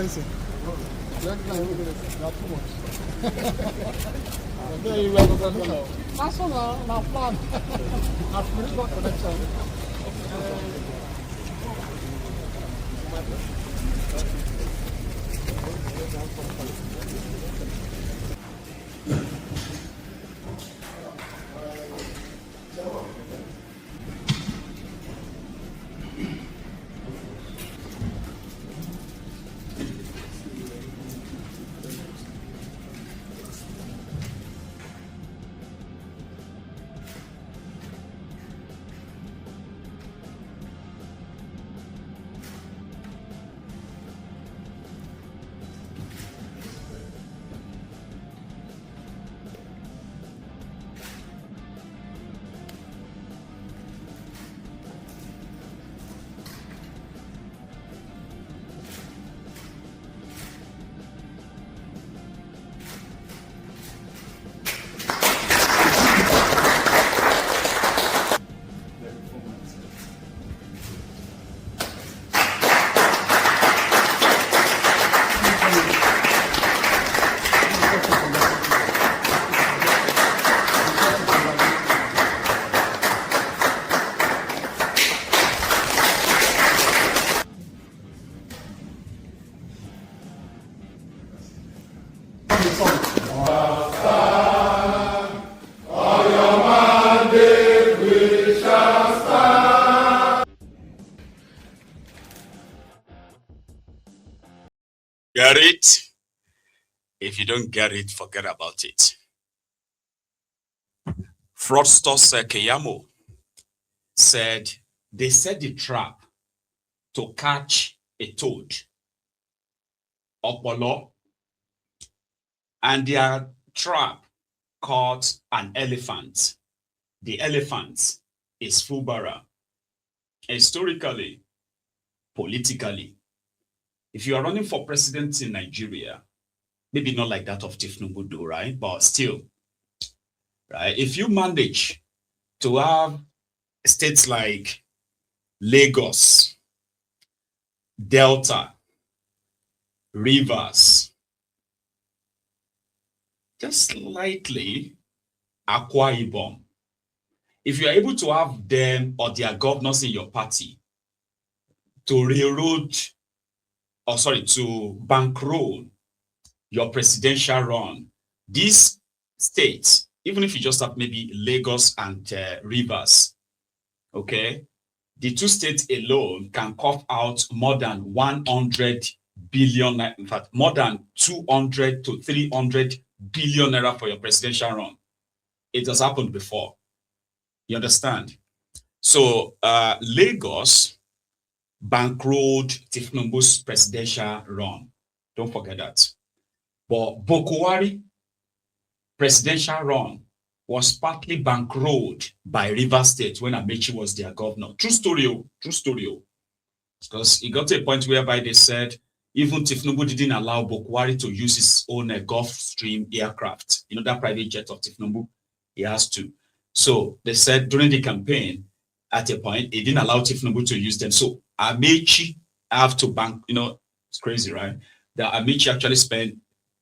Excellency. Your Excellency, you are too much. There you are. National, now plan. Our spiritual connection. Get it? If you don't get it, forget about it. Fraudster Keyamo said they set the trap to catch a toad, opolo, and their trap caught an elephant. The elephant is Fubara. Historically, politically, if you are running for president in Nigeria, maybe not like that of Tifnubudu, right? But still, right? If you manage to have states like Lagos, Delta, Rivers, just slightly Akwa Ibom, if you are able to have them or their governors in your party to railroad, or sorry, to bankroll your presidential run, these states, even if you just have maybe Lagos and Rivers, okay, the two states alone can cough out more than 100 billion, in fact, more than 200 to 300 billion naira for your presidential run. It has happened before. You understand? So Lagos bankrolled Tifnubu's presidential run. Don't forget that. But Bokuwari presidential run was partly bankrolled by Rivers State when Amechi was their governor. True story. Because it got to a point whereby they said even Tifnubu didn't allow Bokuwari to use his own Gulfstream aircraft. You know, that private jet of Tifnubu, he has to. So they said during the campaign, at a point, he didn't allow Tifnubu to use them. So Amechi have to bank, you know, it's crazy, right? That Amechi actually spent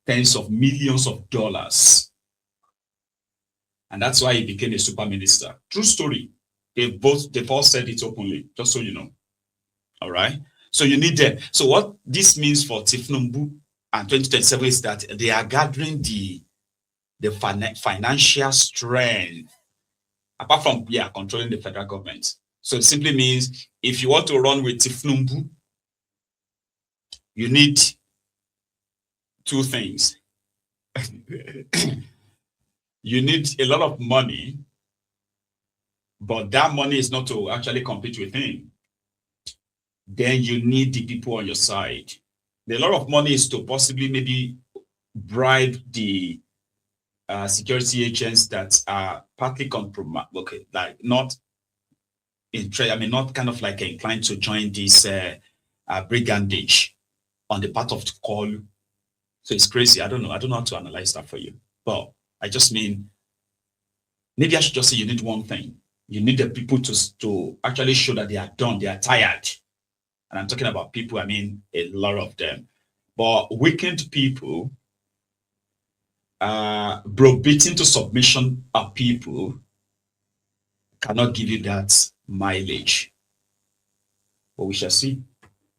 tens of millions of dollars. And that's why he became a super minister. True story. They've all said it openly, just so you know. All right. So you need them. So what this means for Tifnubu and 2027 is that they are gathering the financial strength, apart from controlling the federal government. So it simply means if you want to run with Tifnubu, you need two things. You need a lot of money, but that money is not to actually compete with him. Then you need the people on your side. A lot of money is to possibly maybe bribe the security agents that are partly compromised, okay, like not not kind of like inclined to join this brigandage on the part of the call. So it's crazy. I don't know how to analyze that for you. But I just mean, maybe I should just say you need one thing. You need the people to actually show that they are done, they are tired. And I'm talking about people, I mean a lot of them. But weakened people, browbeating to submission of people cannot give you that mileage. But we shall see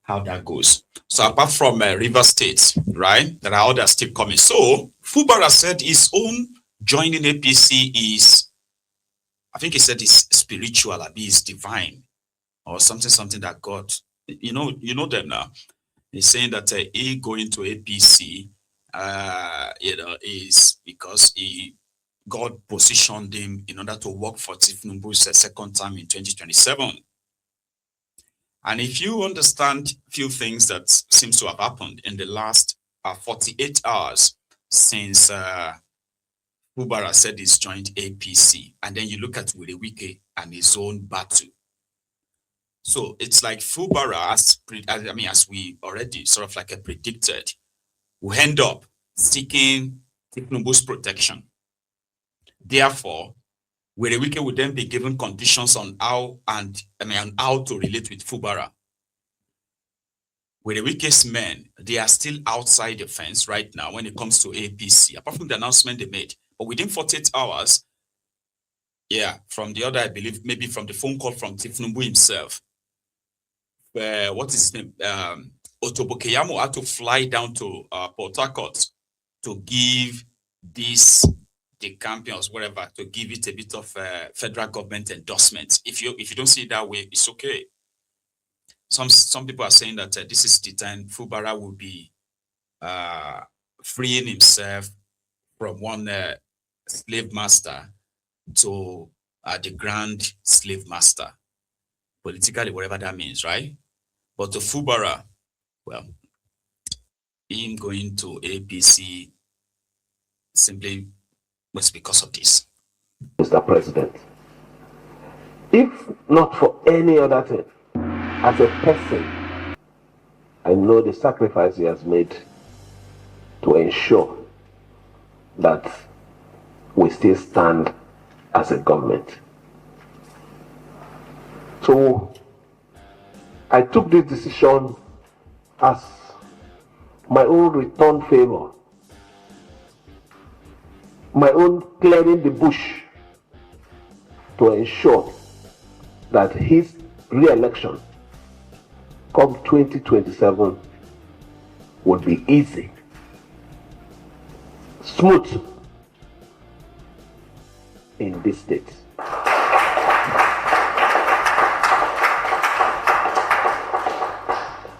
how that goes. So apart from River State, right, there are others still coming. So Fubara said his own joining APC is, I think he said it's spiritual, it's divine, or something that God, you know them now. He's saying that he going to APC, is because God positioned him in order to work for Tinubu's second term in 2027. And if you understand few things that seems to have happened in the last 48 hours since Fubara said he's joined APC, and then you look at Willie Wike and his own battle. So it's like Fubara, as we already sort of like predicted, will end up seeking Tinubu's protection. Therefore, Willie Wike would then be given conditions on how to relate with Fubara. Willie Wike's men, they are still outside the fence right now when it comes to APC, apart from the announcement they made. But within 48 hours, from the other, I believe, maybe from the phone call from Tinubu himself, what is his name? Keyamo had to fly down to Port Harcourt to give the campions, whatever, to give it a bit of federal government endorsement. If you don't see it that way, it's okay. Some people are saying that this is the time Fubara will be freeing himself from one slave master to the grand slave master, politically, whatever that means, right? But to Fubara, well, him going to APC simply was because of this. Mr. President, if not for any other thing, as a person, I know the sacrifice he has made to ensure that we still stand as a government. So I took this decision as my own return favor, my own clearing the bush to ensure that his re-election come 2027 would be easy, smooth in this state.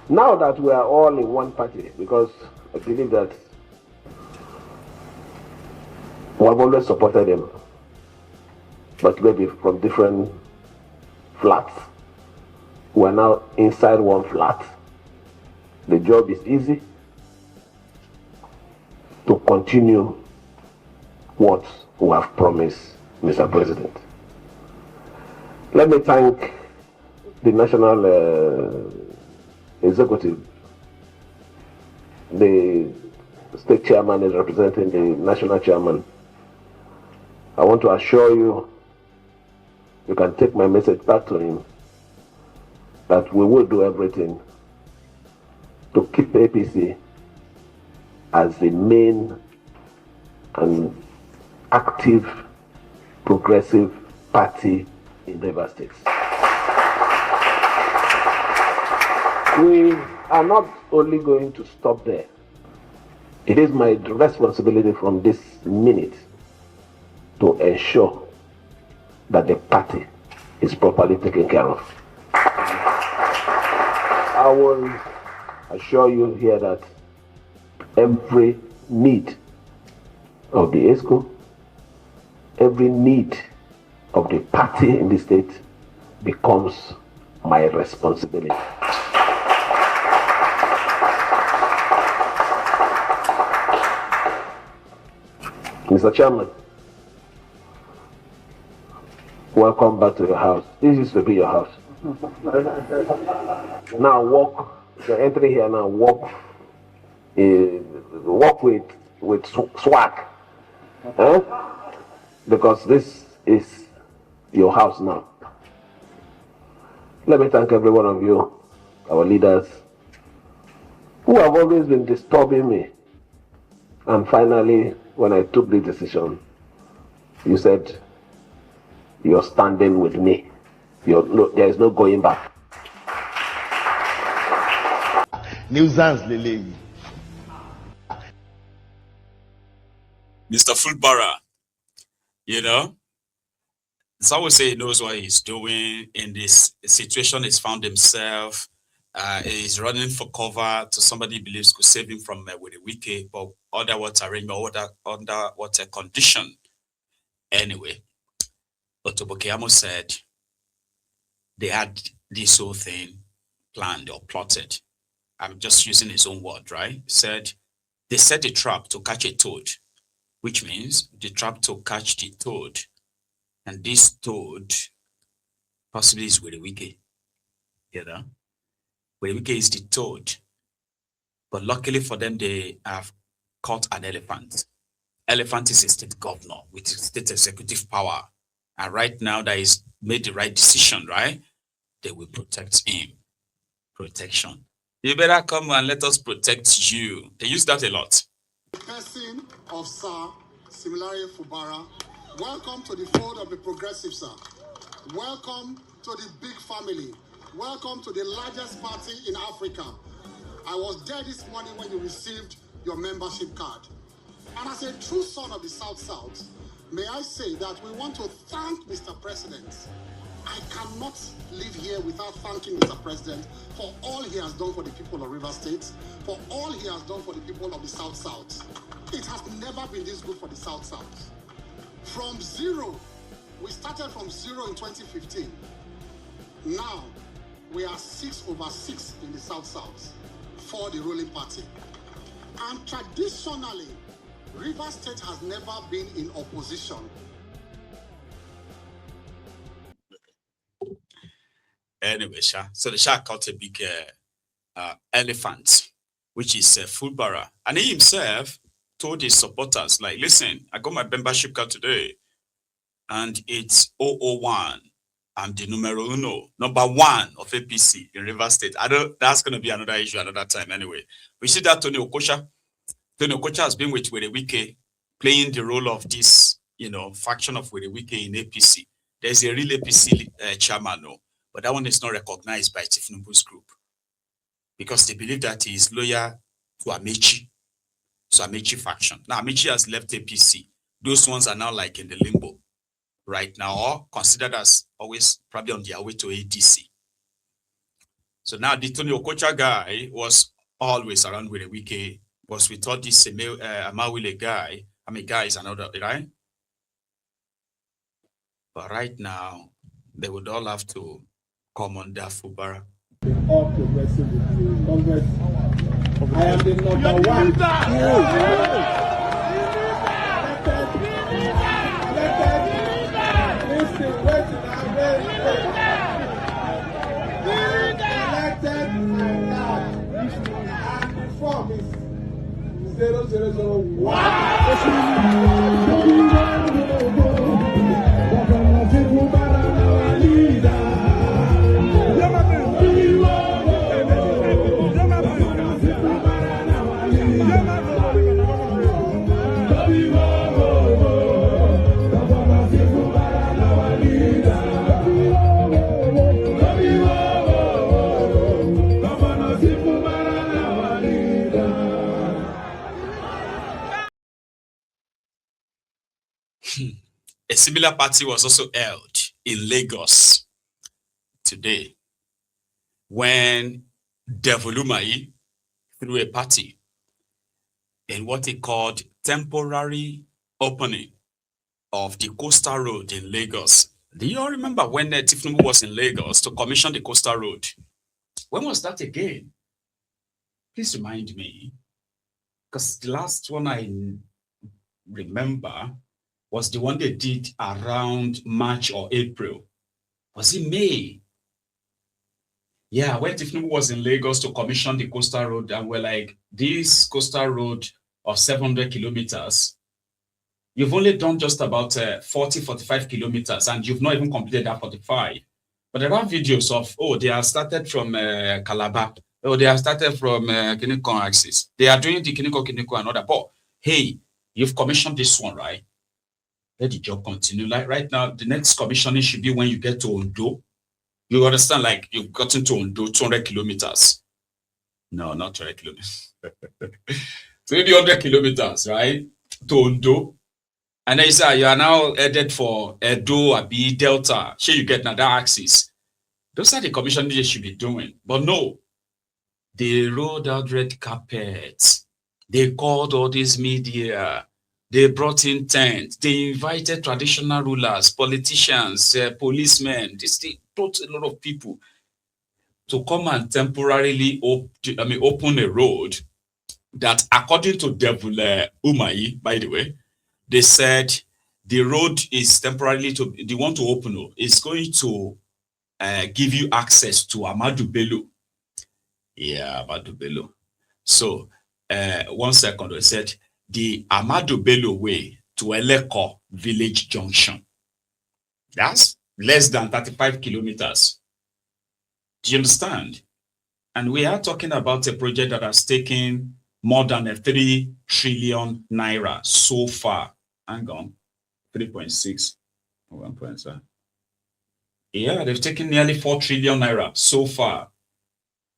Now that we are all in one party, because I believe that we have always supported him, but maybe from different flats. We are now inside one flat. The job is easy to continue what we have promised, Mr. President. Let me thank the National Executive. The state chairman is representing the national chairman. I want to assure you, you can take my message back to him, that we will do everything to keep APC as the main and active progressive party in River State. We are not only going to stop there. It is my responsibility from this minute to ensure that the party is properly taken care of. I will assure you here that every need of the ESCO, every need of the party in the state becomes my responsibility. Mr. Chairman, welcome back to your house. This used to be your house. Now walk, you're entering here now, walk with swag. Because this is your house now. Let me thank every one of you, our leaders, who have always been disturbing me. And finally, when I took the decision, you said, you're standing with me. There is no going back. Nuisance Lele. Mr. Fubara, you know, some will say he knows what he's doing in this situation. He's found himself. He's running for cover to somebody he believes could save him from with a wiki, but under what arrangement, under what a condition. Anyway, Otobo Keyamo said they had this whole thing planned or plotted. I'm just using his own word, right? He said they set a trap to catch a toad, which means the trap to catch the toad. And this toad possibly is with a wiki. You know? Wiki is the toad. But luckily for them, they have caught an elephant. Elephant is a state governor with state executive power. And right now that he's made the right decision, right? They will protect him. Protection. You better come and let us protect you. They use that a lot. The person of Sir Similari Fubara, welcome to the fold of the progressive, sir. Welcome to the big family. Welcome to the largest party in Africa. I was there this morning when you received your membership card. And as a true son of the South, may I say that we want to thank Mr. President. I cannot live here without thanking Mr. President for all he has done for the people of River State, for all he has done for the people of the South. It has never been this good for the South. From zero, we started from zero in 2015. Now, we are 6/6 in the South for the ruling party. And traditionally, River State has never been in opposition. Anyway, so the Shah caught a big elephant, which is Fubara. And he himself told his supporters, like, listen, I got my membership card today, and it's 001. I'm the numero uno, number 1 of APC in River State. That's going to be another issue another time anyway. We see that Tony Okocha has been with Wiki, playing the role of this, faction of Wiki in APC. There's a real APC chairman, no, but that one is not recognized by Tifnubu's group because they believe that he is loyal to Amechi. So Amechi faction. Now Amechi has left APC. Those ones are now like in the limbo right now, or considered as always probably on their way to ADC. So now the Tony Okocha guy was always around with a wiki, was we thought this Amawile guy, guy is another, right? But right now, they would all have to come under Fubara. All progressive Congress. I am the number 1. A similar party was also held in Lagos today when Devil Umahi threw a party in what he called temporary opening of the coastal road in Lagos. Do you all remember when Tifnubu was in Lagos to commission the coastal road? When was that again? Please remind me, because the last one I remember was the one they did around March or April. Was it May? Yeah, when Tifnubu was in Lagos to commission the coastal road, and we're like, this coastal road of 700 kilometers, you've only done just about 40-45 kilometers, and you've not even completed that 45. But there are videos of, they have started from Calabar, Oh, they have started from Kiniko axis. They are doing the Kiniko and other. But hey, you've commissioned this one, right? Let the job continue. Like right now, the next commissioning should be when you get to Ondo. You understand? Like you've gotten to Ondo, 200 kilometers. No, not 200 kilometers. 300 kilometers, right? To Ondo. And then you say you are now headed for Edo, Abi, Delta. Sure, you get now that axis. Those are the commissioning they should be doing. But no, they rolled out red carpets. They called all these media. They brought in tents. They invited traditional rulers, politicians, policemen. They brought a lot of people to come and temporarily open a road that, according to Devil Umahi, by the way, they said the road is temporarily they want to open. It's going to give you access to Ahmadu Bello. Yeah, Ahmadu Bello. So, 1 second, they said the Ahmadu Bello way to Eleko village junction. That's less than 35 kilometers. Do you understand? And we are talking about a project that has taken more than 3 trillion naira so far. Hang on, 3.6, 1.7. Yeah, they've taken nearly 4 trillion naira so far.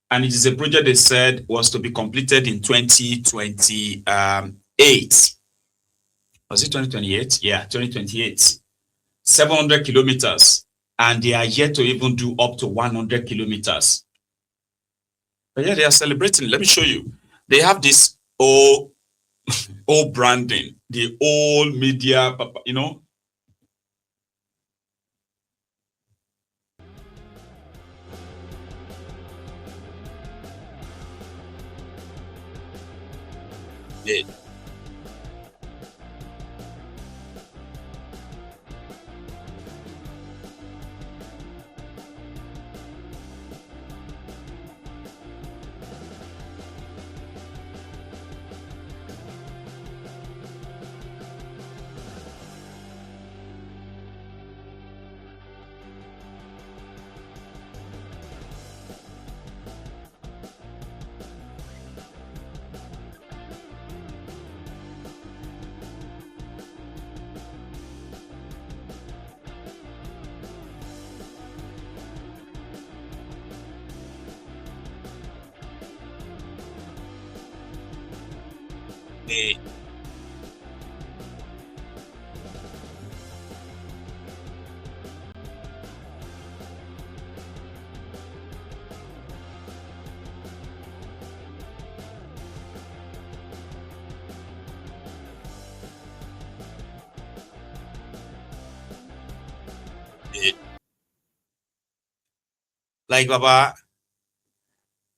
And it is a project they said was to be completed in 2028. Was it 2028? Yeah, 2028. 700 kilometers. And they are yet to even do up to 100 kilometers. But yeah, they are celebrating. Let me show you. They have this old branding, the old media, you know. Yeah. Like, Baba,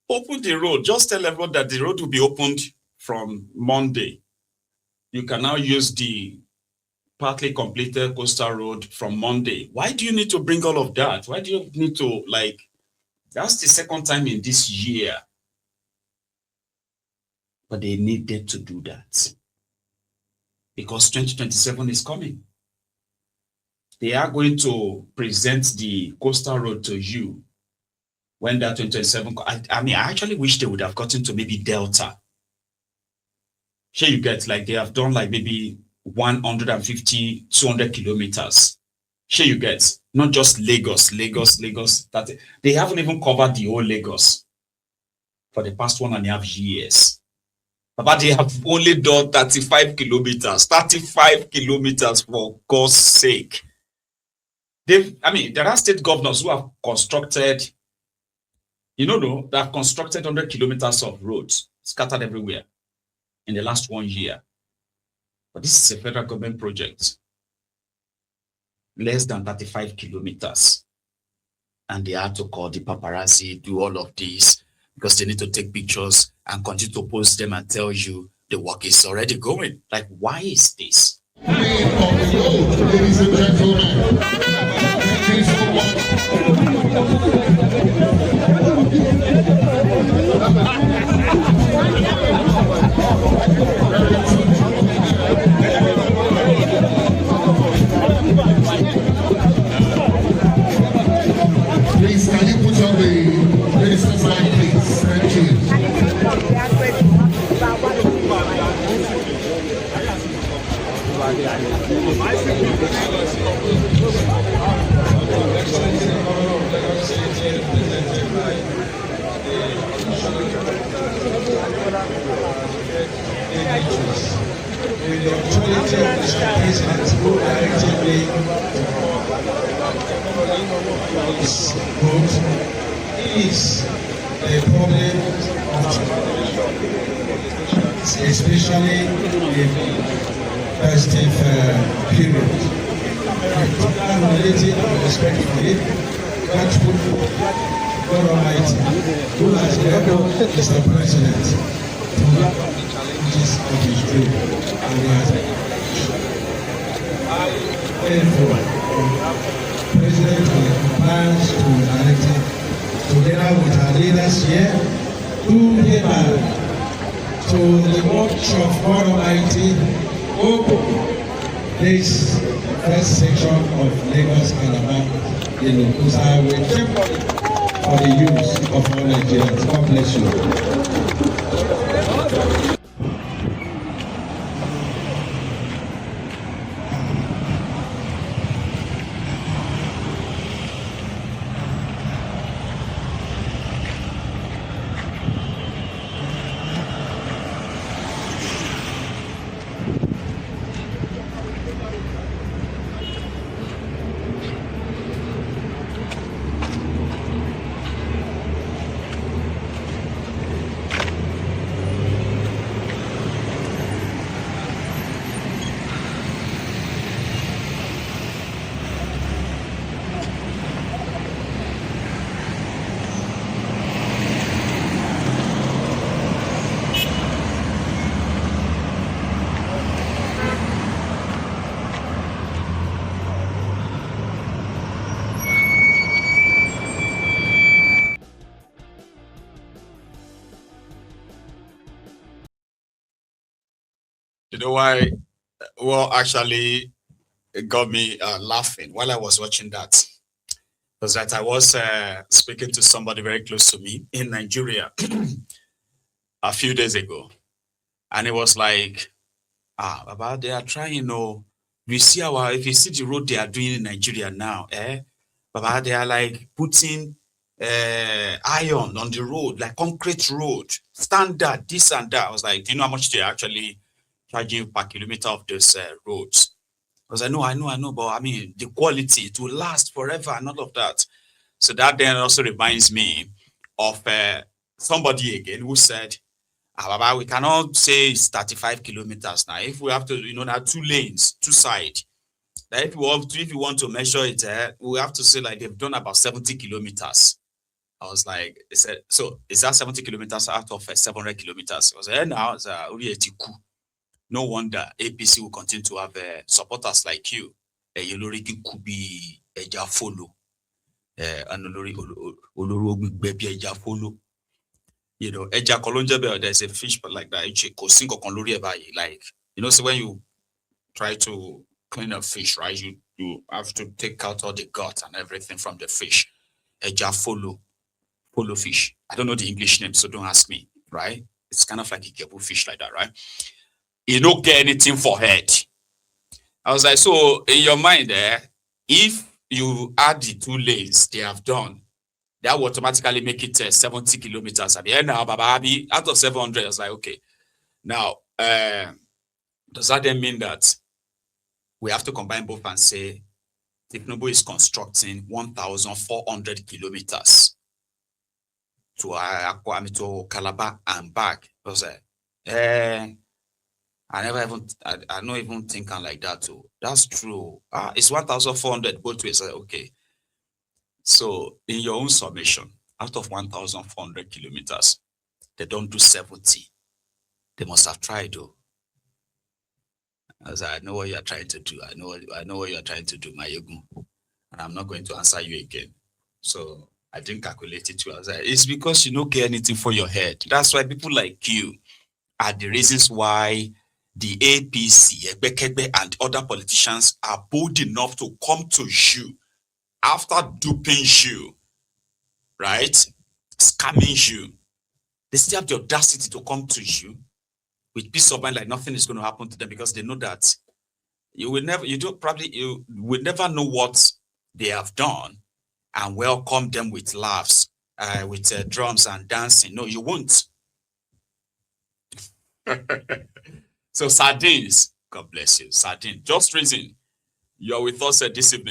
open the road. Just tell everyone that the road will be opened from Monday. You can now use the partly completed coastal road from Monday. Why do you need to bring all of that? Why do you need to, like, that's the second time in this year. But they needed to do that because 2027 is coming. They are going to present the coastal road to you when that 2027. I mean, I actually wish they would have gotten to maybe Delta. Here you get, like, they have done like maybe 150, 200 kilometers. Here you get, not just Lagos. That they haven't even covered the whole Lagos for the past 1.5 years. But they have only done 35 kilometers. 35 kilometers, for God's sake. There are state governors who have constructed, they have constructed 100 kilometers of roads scattered everywhere in the last 1 year. But this is a federal government project. Less than 35 kilometers. And they had to call the paparazzi, do all of this, because they need to take pictures and continue to post them and tell you the work is already going. Like, why is this? Ladies and gentlemen, please Please, can you put on the minister's line, please? Thank you. With the authority of Mr. President, who directly is vote is a problem especially in festive period. I'm related and respectfully grateful God Almighty, who has enabled Mr. President to challenges of his dream, and we are thankful President for the compliance to directive, together with our leaders here, who hereby to the watch of God Almighty open this first section of Lagos Calabar in Lokosa Highway for the use of all Nigerians. God bless you. You know why? Well, actually, it got me laughing while I was watching that. Was that I was speaking to somebody very close to me in Nigeria a few days ago, and it was like, Baba, they are trying, you know, we see if you see the road they are doing in Nigeria now, Baba, they are like putting iron on the road, like concrete road, standard, this and that. I was like, do you know how much they're actually charging per kilometer of those roads? I was like, no, I know, but I mean, the quality, it will last forever and all of that. So that then also reminds me of somebody again who said, Baba, we cannot say it's 35 kilometers now. If we have to, you know, now 2 lanes, 2 sides. If you want to measure it, we have to say like they've done about 70 kilometers. I was like, they said, so is that 70 kilometers out of 700 kilometers? I was like, now it's no wonder APC will continue to have supporters like you. Yoloriki could be a follow. And follow. You know, there's a fish but like that. Like, you know, so when you try to clean a fish, right? You have to take out all the gut and everything from the fish. Follow fish. I don't know the English name, so don't ask me, right? It's kind of like a kebu fish like that, right? You don't get anything for head. I was like, so in your mind there, if you add the 2 lanes they have done, that will automatically make it 70 kilometers. At the end now, Bababi, out of 700, I was like, okay. Now, does that then mean that we have to combine both and say Teknobo is constructing 1,400 kilometers to Calabar and back? I was like, I don't even think like that too. That's true. It's 1,400 both ways. Okay. So in your own summation, out of 1,400 kilometers, they don't do 70. They must have tried though. As I know what you are trying to do. I know what you are trying to do, Maiyegun. And I'm not going to answer you again. So I didn't calculate it well. It's because you don't get anything for your head. That's why people like you are the reasons why the APC, Ebekebe, and other politicians are bold enough to come to you after duping you, right? Scamming you. They still have the audacity to come to you with peace of mind, like nothing is going to happen to them because they know that You will never, you will never know what they have done and welcome them with laughs, with drums and dancing. No, you won't. So sardines, God bless you. Sardine. Just reason you're with us this evening.